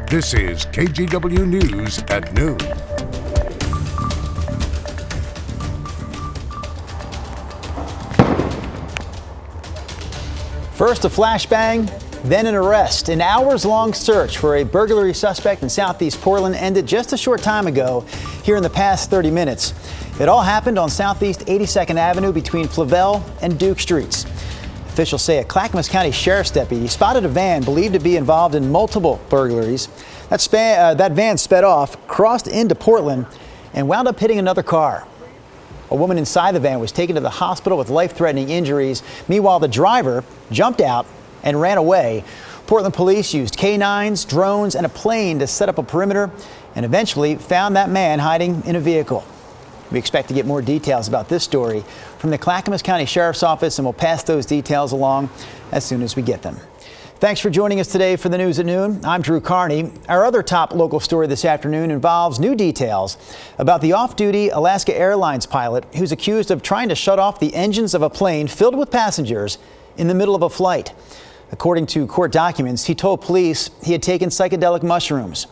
This is KGW News at noon. First a flashbang, then an arrest. An hours-long search for a burglary suspect in Southeast Portland ended just a short time ago here in the past 30 minutes. It all happened on Southeast 82nd Avenue between Flavel and Duke Streets. Officials say a Clackamas County Sheriff's deputy spotted a van believed to be involved in multiple burglaries. That van sped off, crossed into Portland, and wound up hitting another car. A woman inside the van was taken to the hospital with life-threatening injuries. Meanwhile, the driver jumped out and ran away. Portland police used canines, drones, and a plane to set up a perimeter and eventually found that man hiding in a vehicle. We expect to get more details about this story from the Clackamas County Sheriff's Office, and we'll pass those details along as soon as we get them. Thanks for joining us today for the News at Noon. I'm Drew Carney. Our other top local story this afternoon involves new details about the off-duty Alaska Airlines pilot who's accused of trying to shut off the engines of a plane filled with passengers in the middle of a flight. According to court documents, he told police he had taken psychedelic mushrooms.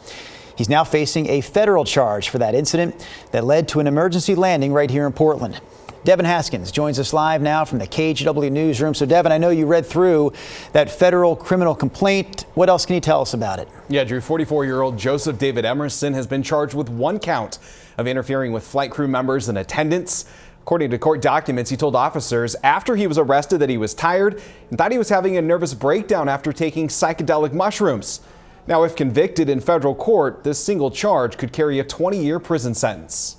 He's now facing a federal charge for that incident that led to an emergency landing right here in Portland. Devin Haskins joins us live now from the KGW newsroom. So, Devin, I know you read through that federal criminal complaint. What else can you tell us about it? Yeah, Drew, 44-year-old Joseph David Emerson has been charged with one count of interfering with flight crew members and attendants. According to court documents, he told officers after he was arrested that he was tired and thought he was having a nervous breakdown after taking psychedelic mushrooms. Now, if convicted in federal court, this single charge could carry a 20-year prison sentence.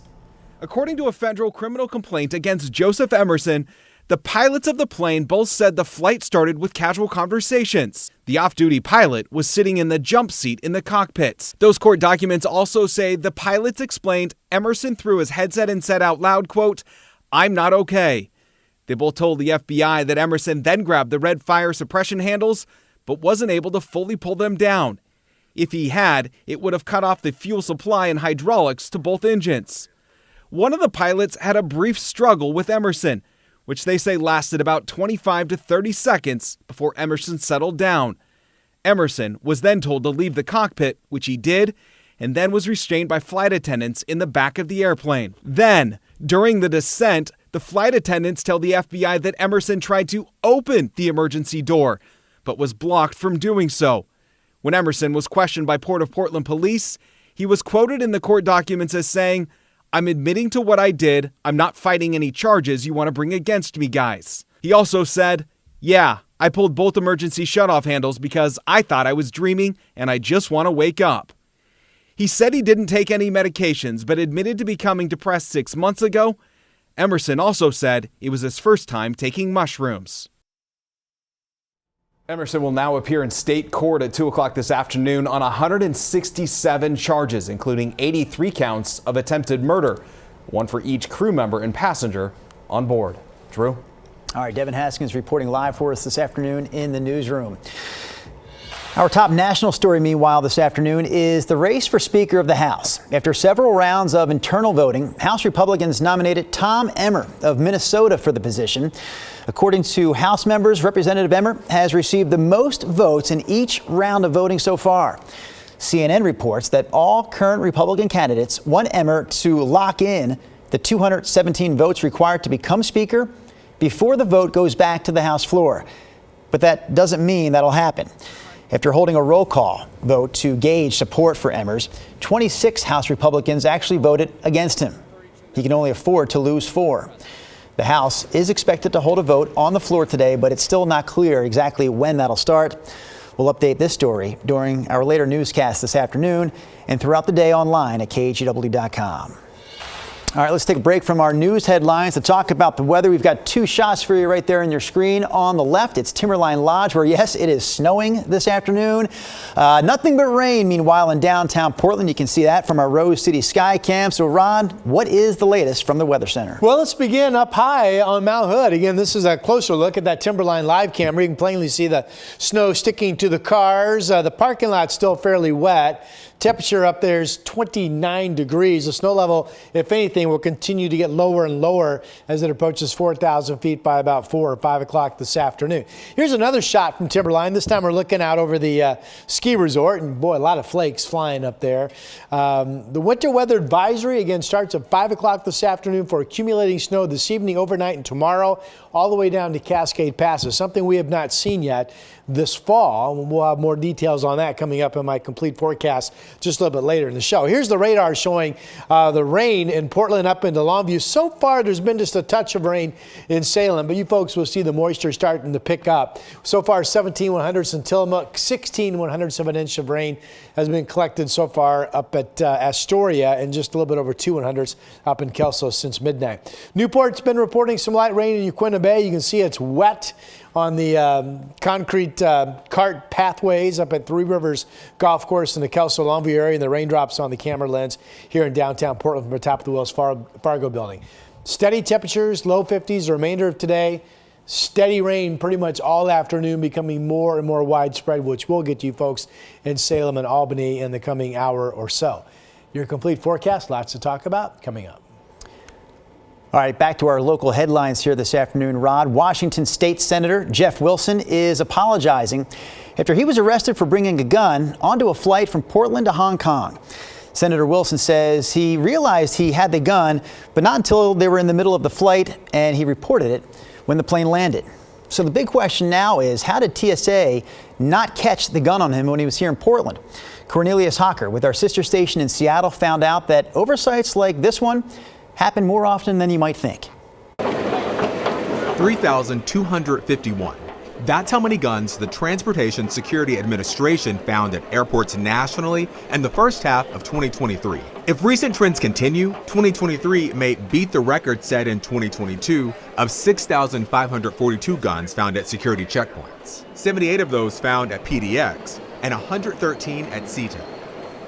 According to a federal criminal complaint against Joseph Emerson, the pilots of the plane both said the flight started with casual conversations. The off-duty pilot was sitting in the jump seat in the cockpits. Those court documents also say the pilots explained Emerson threw his headset and said out loud, quote, "I'm not okay." They both told the FBI that Emerson then grabbed the red fire suppression handles, but wasn't able to fully pull them down. If he had, it would have cut off the fuel supply and hydraulics to both engines. One of the pilots had a brief struggle with Emerson, which they say lasted about 25 to 30 seconds before Emerson settled down. Emerson was then told to leave the cockpit, which he did, and then was restrained by flight attendants in the back of the airplane. Then, during the descent, the flight attendants tell the FBI that Emerson tried to open the emergency door, but was blocked from doing so. When Emerson was questioned by Port of Portland police, he was quoted in the court documents as saying, "I'm admitting to what I did. I'm not fighting any charges you want to bring against me, guys." He also said, "Yeah, I pulled both emergency shutoff handles because I thought I was dreaming and I just want to wake up." He said he didn't take any medications, but admitted to becoming depressed 6 months ago. Emerson also said it was his first time taking mushrooms. Emerson will now appear in state court at 2 o'clock this afternoon on 167 charges, including 83 counts of attempted murder, one for each crew member and passenger on board. Drew? All right, Devin Haskins reporting live for us this afternoon in the newsroom. Our top national story, meanwhile, this afternoon is the race for Speaker of the House. After several rounds of internal voting, House Republicans nominated Tom Emmer of Minnesota for the position. According to House members, Representative Emmer has received the most votes in each round of voting so far. CNN reports that all current Republican candidates want Emmer to lock in the 217 votes required to become Speaker before the vote goes back to the House floor. But that doesn't mean that'll happen. After holding a roll call vote to gauge support for Emmers, 26 House Republicans actually voted against him. He can only afford to lose 4. The House is expected to hold a vote on the floor today, but it's still not clear exactly when that'll start. We'll update this story during our later newscast this afternoon and throughout the day online at KGW.com. All right, let's take a break from our news headlines to talk about the weather. We've got 2 shots for you right there on your screen. On the left, it's Timberline Lodge, where, yes, it is snowing this afternoon. Nothing but rain, meanwhile, in downtown Portland. You can see that from our Rose City Sky Cam. So, Ron, what is the latest from the Weather Center? Well, let's begin up high on Mount Hood. Again, this is a closer look at that Timberline live camera. You can plainly see the snow sticking to the cars. The parking lot's still fairly wet. Temperature up there is 29 degrees. The snow level, if anything, ceiling will continue to get lower and lower as it approaches 4,000 feet by about 4 or 5 o'clock this afternoon. Here's another shot from Timberline. This time we're looking out over the ski resort, and boy, a lot of flakes flying up there. The winter weather advisory again starts at 5 o'clock this afternoon for accumulating snow this evening, overnight, and tomorrow, all the way down to Cascade Passes, something we have not seen yet this fall. We'll have more details on that coming up in my complete forecast just a little bit later in the show. Here's the radar showing the rain in Portland up into Longview. So far, there's been just a touch of rain in Salem, but you folks will see the moisture starting to pick up. So far, 17 100ths in Tillamook, 16 100ths of an inch of rain has been collected so far up at Astoria, and just a little bit over 2 100ths up in Kelso since midnight. Newport's been reporting some light rain in Uquinna Bay. You can see it's wet on the concrete cart pathways up at Three Rivers Golf Course in the Kelso Longview area, and the raindrops on the camera lens here in downtown Portland from the top of the Wells Fargo building. Steady temperatures, low 50s the remainder of today. Steady rain pretty much all afternoon, becoming more and more widespread, which we'll get to you folks in Salem and Albany in the coming hour or so. Your complete forecast, lots to talk about coming up. All right, back to our local headlines here this afternoon. Rod, Washington State Senator Jeff Wilson is apologizing after he was arrested for bringing a gun onto a flight from Portland to Hong Kong. Senator Wilson says he realized he had the gun, but not until they were in the middle of the flight, and he reported it when the plane landed. So the big question now is, how did TSA not catch the gun on him when he was here in Portland? Cornelius Hocker with our sister station in Seattle found out that oversights like this one happen more often than you might think. 3,251. That's how many guns the Transportation Security Administration found at airports nationally in the first half of 2023. If recent trends continue, 2023 may beat the record set in 2022 of 6,542 guns found at security checkpoints. 78 of those found at PDX and 113 at CTEC.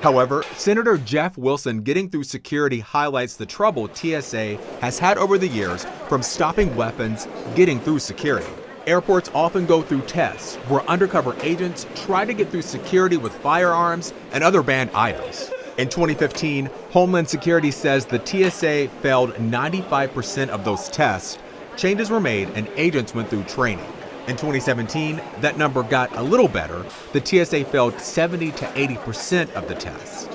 However, Senator Jeff Wilson getting through security highlights the trouble TSA has had over the years from stopping weapons getting through security. Airports often go through tests where undercover agents try to get through security with firearms and other banned items. In 2015, Homeland Security says the TSA failed 95% of those tests. Changes were made and agents went through training. In 2017, that number got a little better. The TSA failed 70 to 80% of the tests.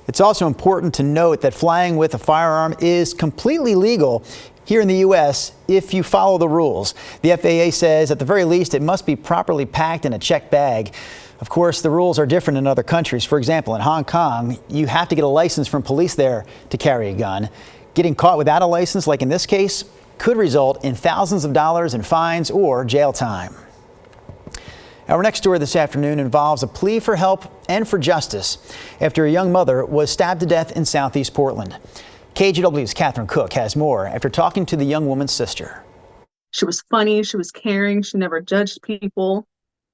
It's also important to note that flying with a firearm is completely legal here in the U.S. if you follow the rules. The FAA says at the very least it must be properly packed in a checked bag. Of course, the rules are different in other countries. For example, in Hong Kong, you have to get a license from police there to carry a gun. Getting caught without a license, like in this case, could result in thousands of dollars in fines or jail time. Our next story this afternoon involves a plea for help and for justice after a young mother was stabbed to death in southeast Portland. KGW's Catherine Cook has more after talking to the young woman's sister. She was funny. She was caring. She never judged people.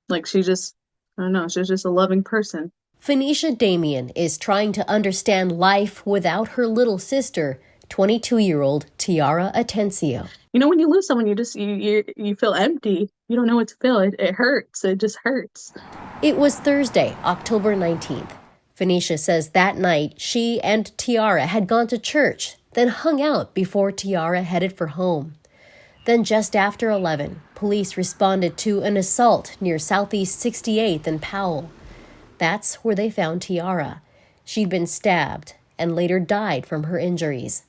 Like she just, I don't know, she was just a loving person. Phoenicia Damian is trying to understand life without her little sister, 22-year-old Tiara Atencio. You know, when you lose someone, you feel empty. You don't know what to feel. It hurts. It just hurts. It was Thursday, October 19th. Phoenicia says that night she and Tiara had gone to church, then hung out before Tiara headed for home. Then just after 11, police responded to an assault near Southeast 68th and Powell. That's where they found Tiara. She'd been stabbed and later died from her injuries.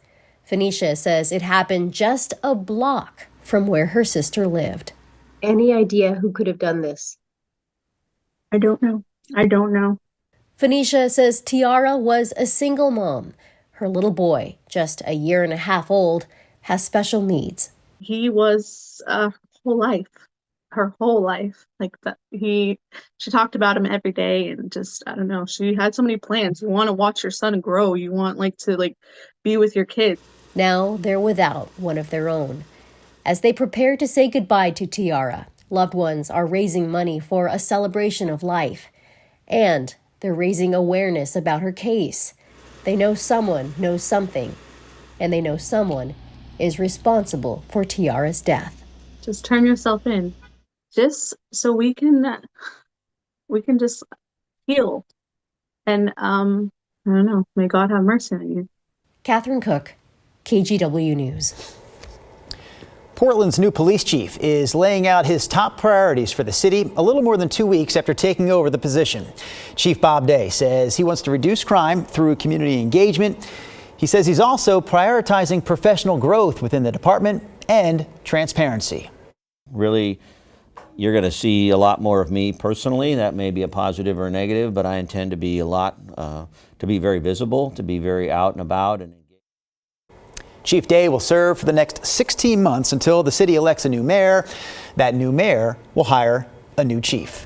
Phoenicia says it happened just a block from where her sister lived. Any idea who could have done this? I don't know. Phoenicia says Tiara was a single mom. Her little boy, just a year and a half old, has special needs. He was her whole life. Like that, she talked about him every day, and just, I don't know, she had so many plans. You want to watch your son grow. You want to be with your kids. Now they're without one of their own. As they prepare to say goodbye to Tiara, loved ones are raising money for a celebration of life. And they're raising awareness about her case. They know someone knows something, and they know someone is responsible for Tiara's death. Just turn yourself in, just so we can just heal and I don't know. May God have mercy on you. Catherine Cook, KGW News. Portland's new police chief is laying out his top priorities for the city a little more than 2 weeks after taking over the position. Chief Bob Day says he wants to reduce crime through community engagement. He says he's also prioritizing professional growth within the department and transparency. Really, you're going to see a lot more of me personally. That may be a positive or a negative, but I intend to be to be very visible, to be very out and about. Chief Day will serve for the next 16 months until the city elects a new mayor. That new mayor will hire a new chief.